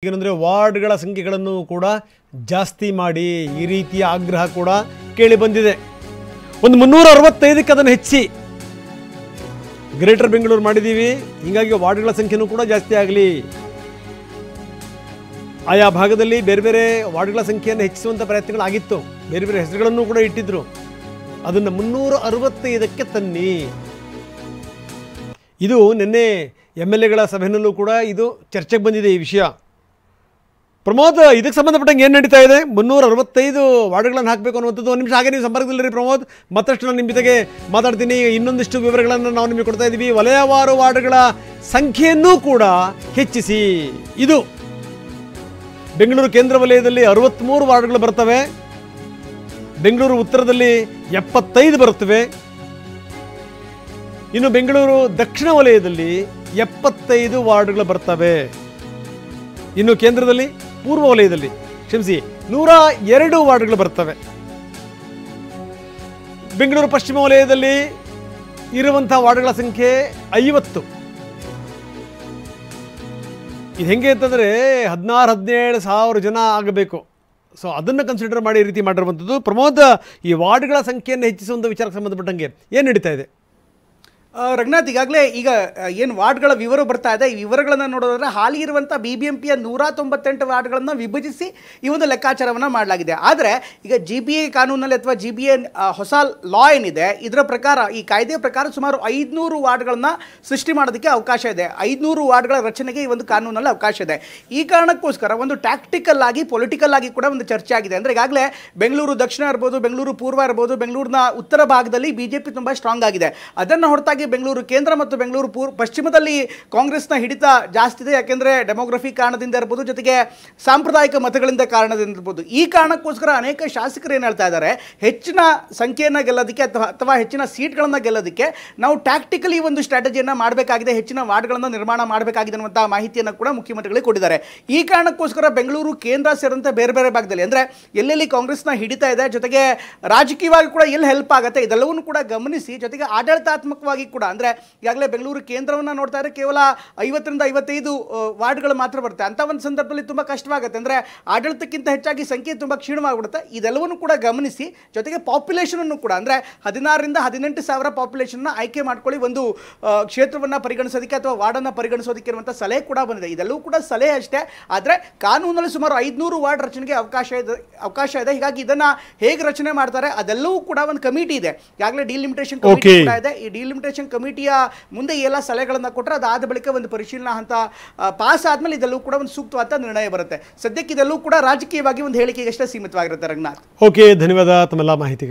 ಏನಂದರೆ ವಾರ್ಡ್ಗಳ ಸಂಖ್ಯೆಗಳನ್ನು ಕೂಡ ಜಾಸ್ತಿ ಮಾಡಿ ಈ ರೀತಿಯ ಆಗ್ರಹ ಕೂಡ ಕೇಳಿ ಬಂದಿದೆ. ಒಂದು 365ಕ್ಕೆ ಅದನ್ನು ಹೆಚ್ಚಿ ಗ್ರೇಟರ್ ಬೆಂಗಳೂರು ಮಾಡಿದ್ದೀವಿ, ಹೀಗಾಗಿ ವಾರ್ಡ್ಗಳ ಸಂಖ್ಯೆನೂ ಕೂಡ ಜಾಸ್ತಿ ಆಗಲಿ. ಆಯಾ ಭಾಗದಲ್ಲಿ ಬೇರೆ ಬೇರೆ ವಾರ್ಡ್ಗಳ ಸಂಖ್ಯೆಯನ್ನು ಹೆಚ್ಚಿಸುವಂಥ ಪ್ರಯತ್ನಗಳಾಗಿತ್ತು, ಬೇರೆ ಬೇರೆ ಹೆಸರುಗಳನ್ನು ಕೂಡ ಇಟ್ಟಿದ್ರು. ಅದನ್ನು 365ಕ್ಕೆ ತನ್ನಿ. ಇದು ನಿನ್ನೆ MLAಗಳ ಸಭೆಯಲ್ಲೂ ಕೂಡ ಇದು ಚರ್ಚೆಗೆ ಬಂದಿದೆ ಈ ವಿಷಯ. ಪ್ರಮೋದ್, ಇದಕ್ಕೆ ಸಂಬಂಧಪಟ್ಟಂಗೆ ಏನು ನಡೀತಾ ಇದೆ? 365 ವಾರ್ಡ್ಗಳನ್ನು ಹಾಕಬೇಕು ಅನ್ನುವಂಥದ್ದು. ಒಂದು ನಿಮಿಷ ಹಾಗೆ ನೀವು ಸಂಪರ್ಕದಲ್ಲಿರಿ ಪ್ರಮೋದ್, ಮತ್ತಷ್ಟು ನಾನು ನಿಮ್ಮ ಜೊತೆಗೆ ಮಾತಾಡ್ತೀನಿ. ಇನ್ನೊಂದಿಷ್ಟು ವಿವರಗಳನ್ನು ನಾವು ನಿಮಗೆ ಕೊಡ್ತಾ ಇದ್ದೀವಿ. ವಲಯವಾರು ವಾರ್ಡ್ಗಳ ಸಂಖ್ಯೆಯನ್ನೂ ಕೂಡ ಹೆಚ್ಚಿಸಿ. ಇದು ಬೆಂಗಳೂರು ಕೇಂದ್ರ ವಲಯದಲ್ಲಿ 63 ವಾರ್ಡ್ಗಳು ಬರ್ತವೆ, ಬೆಂಗಳೂರು ಉತ್ತರದಲ್ಲಿ 75 ಬರುತ್ತವೆ, ಇನ್ನು ಬೆಂಗಳೂರು ದಕ್ಷಿಣ ವಲಯದಲ್ಲಿ 75 ವಾರ್ಡ್ಗಳು ಬರ್ತವೆ, ಇನ್ನು ಕೇಂದ್ರದಲ್ಲಿ ಪೂರ್ವ ವಲಯದಲ್ಲಿ 102 ವಾರ್ಡ್ಗಳು ಬರ್ತವೆ. ಬೆಂಗಳೂರು ಪಶ್ಚಿಮ ವಲಯದಲ್ಲಿ ಇರುವಂಥ ವಾರ್ಡ್ಗಳ ಸಂಖ್ಯೆ 50. ಇದು ಹೆಂಗೆ ಅಂತಂದರೆ 16-17 ಸಾವಿರ ಜನ ಆಗಬೇಕು. ಸೊ ಅದನ್ನು ಕನ್ಸಿಡರ್ ಮಾಡಿ ಈ ರೀತಿ ಮಾಡಿರುವಂಥದ್ದು. ಪ್ರಮೋದ್, ಈ ವಾರ್ಡ್ಗಳ ಸಂಖ್ಯೆಯನ್ನು ಹೆಚ್ಚಿಸುವಂಥ ವಿಚಾರಕ್ಕೆ ಸಂಬಂಧಪಟ್ಟಂಗೆ ಏನು ನಡೀತಾ ಇದೆ? ರಂಗನಾಥ್, ಈಗಾಗಲೇ ಈಗ ಏನು ವಾರ್ಡ್ಗಳ ವಿವರ ಬರ್ತಾ ಇದೆ, ಈ ವಿವರಗಳನ್ನು ನೋಡೋದಾದ್ರೆ ಹಾಲಿ ಇರುವಂಥ BBMPಯ 198 ವಾರ್ಡ್ಗಳನ್ನು ವಿಭಜಿಸಿ ಈ ಒಂದು ಲೆಕ್ಕಾಚಾರವನ್ನು ಮಾಡಲಾಗಿದೆ. ಆದರೆ ಈಗ GBA ಕಾನೂನಲ್ಲಿ ಅಥವಾ GBA ಹೊಸ ಲಾ ಏನಿದೆ, ಇದರ ಪ್ರಕಾರ, ಈ ಕಾಯ್ದೆಯ ಪ್ರಕಾರ ಸುಮಾರು 500 ವಾರ್ಡ್ಗಳನ್ನು ಸೃಷ್ಟಿ ಮಾಡೋದಕ್ಕೆ ಅವಕಾಶ ಇದೆ. 500 ವಾರ್ಡ್ಗಳ ರಚನೆಗೆ ಈ ಒಂದು ಕಾನೂನಲ್ಲಿ ಅವಕಾಶ ಇದೆ. ಈ ಕಾರಣಕ್ಕೋಸ್ಕರ ಒಂದು ಟ್ಯಾಕ್ಟಿಕಲ್ ಆಗಿ, ಪೊಲಿಟಿಕಲ್ ಆಗಿ ಕೂಡ ಒಂದು ಚರ್ಚೆ ಆಗಿದೆ. ಅಂದರೆ ಈಗಾಗಲೇ ಬೆಂಗಳೂರು ದಕ್ಷಿಣ ಇರ್ಬೋದು, ಬೆಂಗಳೂರು ಪೂರ್ವ ಇರ್ಬೋದು, ಬೆಂಗಳೂರಿನ ಉತ್ತರ ಭಾಗದಲ್ಲಿ BJP ತುಂಬ ಸ್ಟ್ರಾಂಗ್ ಆಗಿದೆ. ಅದನ್ನು ಹೊರತಾಗಿ ಬೆಂಗಳೂರು ಕೇಂದ್ರ ಮತ್ತು ಬೆಂಗಳೂರು ಪಶ್ಚಿಮದಲ್ಲಿ ಕಾಂಗ್ರೆಸ್ನ ಹಿಡಿತ ಜಾಸ್ತಿ ಇದೆ. ಯಾಕೆಂದರೆ ಡೆಮೋಗ್ರಫಿ ಕಾರಣದಿಂದ ಇರ್ಬೋದು, ಜೊತೆಗೆ ಸಾಂಪ್ರದಾಯಿಕ ಮತಗಳಿಂದ ಕಾರಣದಿಂದ ಇರ್ಬೋದು. ಈ ಕಾರಣಕ್ಕೋಸ್ಕರ ಅನೇಕ ಶಾಸಕರು ಏನು ಹೇಳ್ತಾ ಇದ್ದಾರೆ, ಹೆಚ್ಚಿನ ಸಂಖ್ಯೆಯನ್ನು ಗೆಲ್ಲೋದಕ್ಕೆ ಅಥವಾ ಹೆಚ್ಚಿನ ಸೀಟ್ಗಳನ್ನು ಗೆಲ್ಲೋದಕ್ಕೆ ನಾವು ಟ್ಯಾಕ್ಟಿಕಲಿ ಒಂದು ಸ್ಟ್ರಾಟಜಿಯನ್ನು ಮಾಡಬೇಕಾಗಿದೆ, ಹೆಚ್ಚಿನ ವಾರ್ಡ್ಗಳನ್ನು ನಿರ್ಮಾಣ ಮಾಡಬೇಕಾಗಿದೆ ಅನ್ನುವಂಥ ಮಾಹಿತಿಯನ್ನು ಕೂಡ ಮುಖ್ಯಮಂತ್ರಿಗಳಿಗೆ ಕೊಟ್ಟಿದ್ದಾರೆ. ಈ ಕಾರಣಕ್ಕೋಸ್ಕರ ಬೆಂಗಳೂರು ಕೇಂದ್ರ ಸೇರಿದಂತೆ ಬೇರೆ ಬೇರೆ ಭಾಗದಲ್ಲಿ, ಅಂದರೆ ಎಲ್ಲೆಲ್ಲಿ ಕಾಂಗ್ರೆಸ್ನ ಹಿಡಿತ ಇದೆ, ಜೊತೆಗೆ ರಾಜಕೀಯವಾಗಿ ಕೂಡ ಎಲ್ಲಿ ಹೆಲ್ಪ್ ಆಗುತ್ತೆ, ಇದೆಲ್ಲವನ್ನೂ ಕೂಡ ಗಮನಿಸಿ, ಜೊತೆಗೆ ಆಡಳಿತಾತ್ಮಕವಾಗಿ ಕೂಡ, ಅಂದರೆ ಈಗಾಗಲೇ ಬೆಂಗಳೂರು ಕೇಂದ್ರವನ್ನು ನೋಡ್ತಾ ಇದ್ರೆ ಕೇವಲ 50-55 ವಾರ್ಡ್ಗಳು ಮಾತ್ರ ಬರುತ್ತೆ. ಅಂಥ ಒಂದು ಸಂದರ್ಭದಲ್ಲಿ ತುಂಬ ಕಷ್ಟವಾಗುತ್ತೆ, ಅಂದರೆ ಆಡಳಿತಕ್ಕಿಂತ ಹೆಚ್ಚಾಗಿ ಸಂಖ್ಯೆ ತುಂಬ ಕ್ಷೀಣವಾಗಿಬಿಡುತ್ತೆ. ಇದೆಲ್ಲವನ್ನು ಕೂಡ ಗಮನಿಸಿ, ಜೊತೆಗೆ ಪಾಪ್ಯುಲೇಷನನ್ನು ಕೂಡ, ಅಂದರೆ 16-18 ಸಾವಿರ ಪಾಪ್ಯುಲೇಷನ್ನ ಆಯ್ಕೆ ಮಾಡ್ಕೊಳ್ಳಿ, ಒಂದು ಕ್ಷೇತ್ರವನ್ನು ಪರಿಗಣಿಸೋದಕ್ಕೆ ಅಥವಾ ವಾರ್ಡನ್ನು ಪರಿಗಣಿಸೋದಕ್ಕೆ ಇರುವಂಥ ಸಲಹೆ ಕೂಡ ಬಂದಿದೆ. ಇದೆಲ್ಲವೂ ಕೂಡ ಸಲಹೆ ಅಷ್ಟೇ, ಆದರೆ ಕಾನೂನಲ್ಲಿ ಸುಮಾರು 500 ವಾರ್ಡ್ ರಚನೆಗೆ ಅವಕಾಶ ಇದೆ. ಹೀಗಾಗಿ ಇದನ್ನು ಹೇಗೆ ರಚನೆ ಮಾಡ್ತಾರೆ ಅದೆಲ್ಲವೂ ಕೂಡ ಒಂದು ಕಮಿಟಿ ಇದೆ, ಈಗಾಗಲೇ ಡಿಲಿಮಿಟೇಷನ್ ಕಮಿಟಿ ಕೂಡ ಇದೆ. ಈ ಡಿಲಿಮಿಟೇಷನ್ ಕಮಿಟಿಯ ಮುಂದೆ ಎಲ್ಲ ಸಲಹೆಗಳನ್ನು ಕೊಟ್ಟರೆ ಅದಾದ ಬಳಿಕ ಒಂದು ಪರಿಶೀಲನಾ ಹಂತ ಪಾಸ್ ಆದಮೇಲೆ ಇದೆಲ್ಲವೂ ಕೂಡ ಒಂದು ಸೂಕ್ತವಾದ ನಿರ್ಣಯ ಬರುತ್ತೆ. ಸದ್ಯಕ್ಕೆ ಇದೆಲ್ಲವೂ ಕೂಡ ರಾಜಕೀಯವಾಗಿ ಒಂದು ಹೇಳಿಕೆಗಷ್ಟೇ ಸೀಮಿತವಾಗಿರುತ್ತೆ. ರಂಗನಾಥ್, ಓಕೆ, ಧನ್ಯವಾದ ತಮ್ಮೆಲ್ಲ ಮಾಹಿತಿಗೆ.